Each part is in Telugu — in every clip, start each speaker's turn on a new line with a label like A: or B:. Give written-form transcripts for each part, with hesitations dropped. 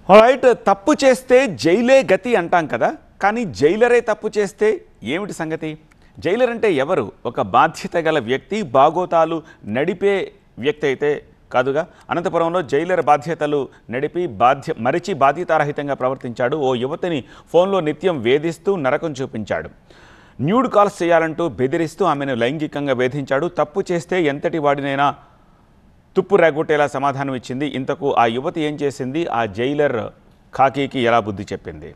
A: ఆల్రైట్, తప్పు చేస్తే జైలే గతి అంటాం కదా. కానీ జైలరే తప్పు చేస్తే ఏమిటి సంగతి? జైలర్ అంటే ఎవరు? ఒక బాధ్యత గల వ్యక్తి, బాగోతాలు నడిపే వ్యక్తి అయితే కాదుగా. అనంతపురంలో జైలర్ బాధ్యతలు నడిపి మరిచి బాధ్యతారహితంగా ప్రవర్తించాడు. ఓ యువతిని ఫోన్లో నిత్యం వేధిస్తూ నరకం చూపించాడు. న్యూడ్ కాల్స్ చేయాలంటూ బెదిరిస్తూ ఆమెను లైంగికంగా వేధించాడు. తప్పు చేస్తే ఎంతటి వాడినైనా తుప్పు రేగొట్టేలా సమాధానం ఇచ్చింది. ఇంతకు ఆ యువతి ఏం చేసింది? ఆ జైలర్ ఖాకీకి ఎలా బుద్ధి చెప్పింది?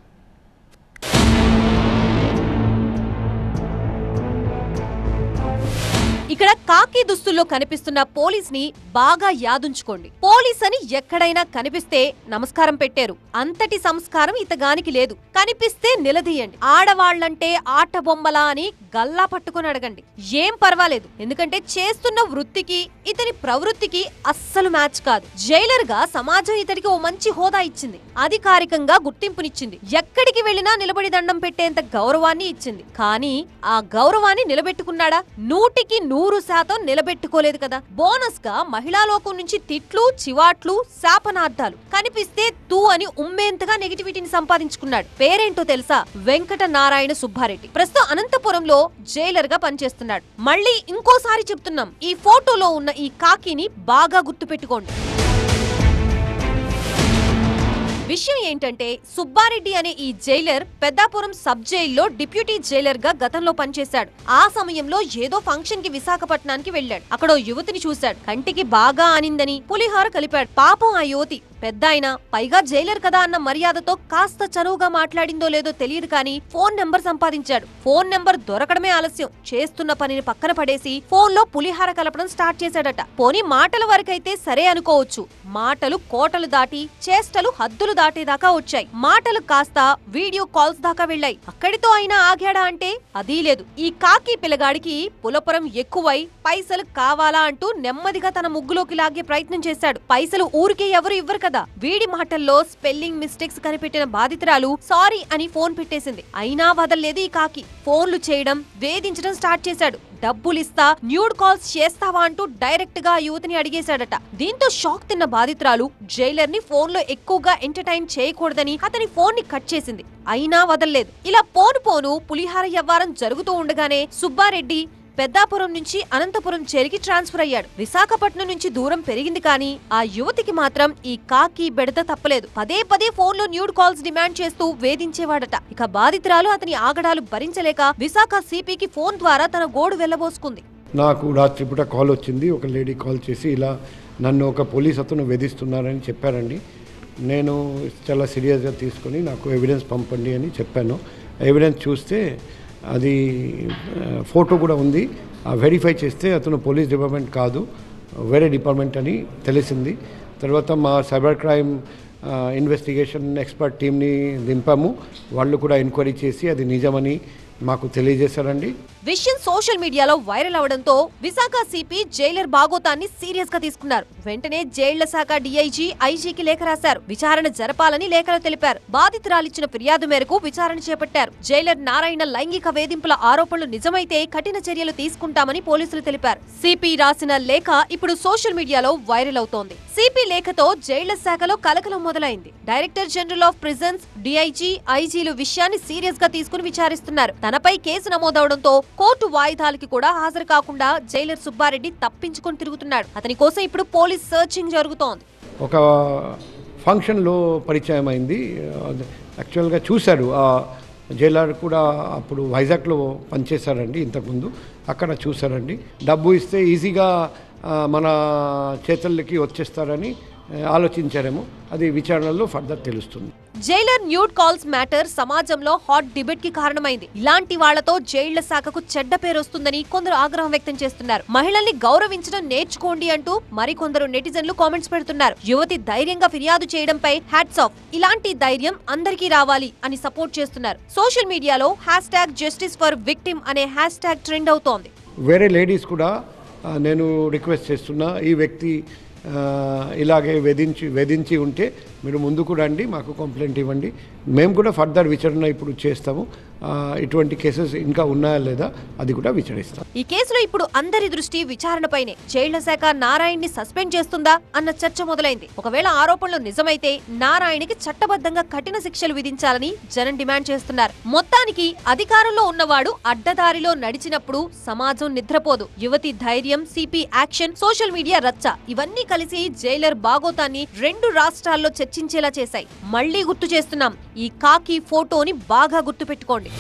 B: ఇక్కడ కాకి దుస్తుల్లో కనిపిస్తున్న పోలీస్ ని బాగా యాదుంచుకోండి. పోలీస్ అని ఎక్కడైనా కనిపిస్తే నమస్కారం పెట్టారు. అంతటి సంస్కారం ఇతగానికి లేదు. కనిపిస్తే నిలదీయండి. ఆడవాళ్లంటే ఆట బొమ్మలా అని గల్లా పట్టుకుని అడగండి. ఏం పర్వాలేదు, ఎందుకంటే చేస్తున్న వృత్తికి ఇతని ప్రవృత్తికి అస్సలు మ్యాచ్ కాదు. జైలర్ గా సమాజం ఇతడికి ఓ మంచి హోదా ఇచ్చింది, అధికారికంగా గుర్తింపునిచ్చింది, ఎక్కడికి వెళ్లినా నిలబడి దండం పెట్టేంత గౌరవాన్ని ఇచ్చింది. కానీ ఆ గౌరవాన్ని నిలబెట్టుకున్నాడా? 100% నిలబెట్టుకోలేదు కదా. బోనస్ గా మహిళా లోకం నుంచి తిట్లు, చివాట్లు, శాపనార్థాలు కనిపిస్తే తూ అని ఉమ్మేంతగా నెగిటివిటీని సంపాదించుకున్నాడు. పేరేంటో తెలుసా? వెంకట నారాయణ సుబ్బారెడ్డి. ప్రస్తుతం అనంతపురంలో జైలర్ గా పనిచేస్తున్నాడు. మళ్ళీ ఇంకోసారి చెప్తున్నాం, ఈ ఫోటోలో ఉన్న ఈ కాకిని బాగా గుర్తుపెట్టుకోండి. విషయం ఏంటంటే, సుబ్బారెడ్డి అనే ఈ జైలర్ పెద్దాపురం సబ్ జైల్లో డిప్యూటీ జైలర్ గా గతంలో పనిచేశాడు. ఆ సమయంలో ఏదో ఫంక్షన్ కి విశాఖపట్నానికి వెళ్లాడు. అక్కడ యువతిని చూశాడు. కంటికి బాగా ఆనిందని పులిహార కలిపాడు. పాపం ఆ యువతి పెద్దాయన, పైగా జైలర్ కదా అన్న మర్యాదతో కాస్త చనువుగా మాట్లాడిందో లేదో తెలియదు కానీ ఫోన్ నెంబర్ సంపాదించాడు. ఫోన్ నెంబర్ దొరకడమే ఆలస్యం. చేస్తున్న పనిని పక్కన పడేసి ఫోన్ లో పులిహార కలపడం స్టార్ట్ చేశాడట. పోనీ మాటల వరకైతే సరే అనుకోవచ్చు. మాటలు కోటలు దాటి చేష్టలు హద్దులు దాటేదాకా వచ్చాయి. మాటలు కాస్త వీడియో కాల్స్ దాకా వెళ్లాయి. అక్కడితో అయినా ఆగాడా అంటే అదీ లేదు. ఈ కాకి పిల్లగాడికి పులపురం ఎక్కువై పైసలు కావాలా అంటూ నెమ్మదిగా తన ముగ్గులోకి లాగే ప్రయత్నం చేశాడు. పైసలు ఊరికే ఎవరు ఇవ్వరు కదా. వీడి మాటల్లో స్పెల్లింగ్ మిస్టేక్స్ కనిపెట్టిన బాధితురాలు సారీ అని ఫోన్ పెట్టేసింది. అయినా వదల్లేదు ఈ కాకి. ఫోన్లు చేయడం, వేధించడం స్టార్ట్ చేశాడు. డబ్బులిస్తా, న్యూడ్ కాల్స్ చేస్తావా అంటూ డైరెక్ట్ గా యువతిని అడిగేశాడట. దీంతో షాక్ తిన్న బాధితురాలు జైలర్ ని ఫోన్ లో ఎక్కువగా ఎంటర్టైన్ చేయకూడదని అతని ఫోన్ ని కట్ చేసింది. అయినా వదల్లేదు. ఇలా పోను పులిహార వ్యవహారం జరుగుతూ ఉండగానే సుబ్బారెడ్డి పెద్దాపురం నుంచి అనంతపురం జైలుకి ట్రాన్స్ఫర్ అయ్యాడు. విశాఖపట్నం నుంచి దూరం పెరిగింది కానీ ఆ యువతికి మాత్రం ఈ కాకి బెడద తప్పలేదు. పదే ఫోన్ లో న్యూడ్ కాల్స్ డిమాండ్ చేస్తూ వేధించేవాడట. ఇక బాధితురాలు అతని ఆగడాలు భరించలేక విశాఖ సిపికి ఫోన్ ద్వారా తన గోడు వెళ్లబోసుకుంది.
C: నాకు రాత్రిపూట కాల్ వచ్చింది. ఒక లేడీ కాల్ చేసి ఇలా నన్ను ఒక పోలీస్ అతను వేధిస్తున్నారని చెప్పారండి. నేను చాలా సీరియస్గా తీసుకొని నాకు ఎవిడెన్స్ పంపండి అని చెప్పాను. ఎవిడెన్స్ చూస్తే అది ఫోటో కూడా ఉంది. వెరిఫై చేస్తే అతను పోలీస్ డిపార్ట్మెంట్ కాదు, వేరే డిపార్ట్మెంట్ అని తెలిసింది. తర్వాత మా సైబర్ క్రైమ్ ఇన్వెస్టిగేషన్ ఎక్స్పర్ట్ టీమ్ని దింపాము. వాళ్ళు కూడా ఎంక్వైరీ చేసి అది నిజమని మాకు తెలియజేశారండి.
B: విషయం సోషల్ మీడియాలో వైరల్ అవడంతో విశాఖ సిపి జైలర్ బాగోతాన్ని సీరియస్ గా తీసుకున్నారు. వెంటనే జైళ్ల శాఖ డీఐజీ, ఐజీకి లేఖ రాశారు. విచారణ జరపాలని లేఖలో తెలిపారు. బాధితురాలిచ్చిన ఫిర్యాదు మేరకు విచారణ చేపట్టారు. జైలర్ నారాయణ లైంగిక వేధింపుల ఆరోపణలు నిజమైతే కఠిన చర్యలు తీసుకుంటామని పోలీసులు తెలిపారు. సిపి రాసిన లేఖ ఇప్పుడు సోషల్ మీడియాలో వైరల్ అవుతోంది. సిపి లేఖతో జైళ్ల శాఖలో కలకలం మొదలైంది. Director general of prisons, DIG, ఐజీలు విషయాన్ని సీరియస్ గా తీసుకుని విచారిస్తున్నారు. తనపై కేసు నమోదవడంతో కోర్టు వాయిదాలకి కూడా హాజరు కాకుండా జైలర్ సుబ్బారెడ్డి తప్పించుకొని తిరుగుతున్నాడు. అతని కోసం ఇప్పుడు పోలీస్ సర్చింగ్ జరుగుతోంది.
C: ఒక ఫంక్షన్లో పరిచయం అయింది. యాక్చువల్గా చూశారు. జైలర్ కూడా అప్పుడు వైజాగ్లో పనిచేశారండి ఇంతకుముందు. అక్కడ చూశారండి. డబ్బు ఇస్తే ఈజీగా మన చేతుల్లోకి వచ్చేస్తారని ఆలోచించారేమో. అది విచారణలో ఫర్దర్ తెలుస్తుంది.
B: జైలర్ న్యూడ్ కాల్స్ మ్యాటర్ సమాజంలో హాట్ డిబేట్ కి కారణమైంది. ఇలాంటి వాళ్లతో జైళ్ల శాఖకు చెడ్డ పేరు వస్తుందని కొందరు ఆగ్రహం వ్యక్తం చేస్తున్నారు. మహిళల్ని గౌరవించడం నేర్చుకోండి అంటూ మరికొందరు నెటిజన్లు కామెంట్స్ పెడుతున్నారు. యువతి ధైర్యంగా ఫిర్యాదు చేయడంపై హ్యాట్స్ ఆఫ్. ఇలాంటి ధైర్యం అందరికీ రావాలి అని సపోర్ట్ చేస్తున్నారు. సోషల్ మీడియాలో #JusticeForVictim అనే హ్యాష్ట్యాగ్ ట్రెండ్ అవుతోంది.
C: వేరే లేడీస్ కూడా నేను రిక్వెస్ట్ చేస్తున్నా, ఈ వ్యక్తి ఇలాగే వేధించి ఉంటే మీరు ముందుకు రండి, మాకు కంప్లైంట్ ఇవ్వండి. మేము కూడా ఫర్దర్ విచారణ ఇప్పుడు చేస్తాము. ఇటువంటి కేసెస్ ఇంకా ఉన్నాయా లేదా అది కూడా విచారిస్తాం.
B: ఈ కేసులో ఇప్పుడు అందరి దృష్టి విచారణపైనే. జైళ్ల శాఖ నారాయణ్ని సస్పెండ్ చేస్తుందా అన్న చర్చ మొదలైంది. ఒకవేళ ఆరోపణలు నిజమైతే నారాయణకి చట్టబద్ధంగా కఠిన శిక్షలు విధించాలని జనం డిమాండ్ చేస్తున్నారు. మొత్తానికి అధికారంలో ఉన్నవాడు అడ్డదారిలో నడిచినప్పుడు సమాజం నిద్రపోదు. యువతి ధైర్యం, సిపి యాక్షన్, సోషల్ మీడియా రచ్చ ఇవన్నీ కలిసి జైలర్ బాగోతాన్ని 2 రాష్ట్రాల్లో చర్చించేలా చేశాయి. మళ్లీ గుర్తు చేస్తున్నాం, ఈ కాకి ఫోటోని బాగా గుర్తుపెట్టుకోండి.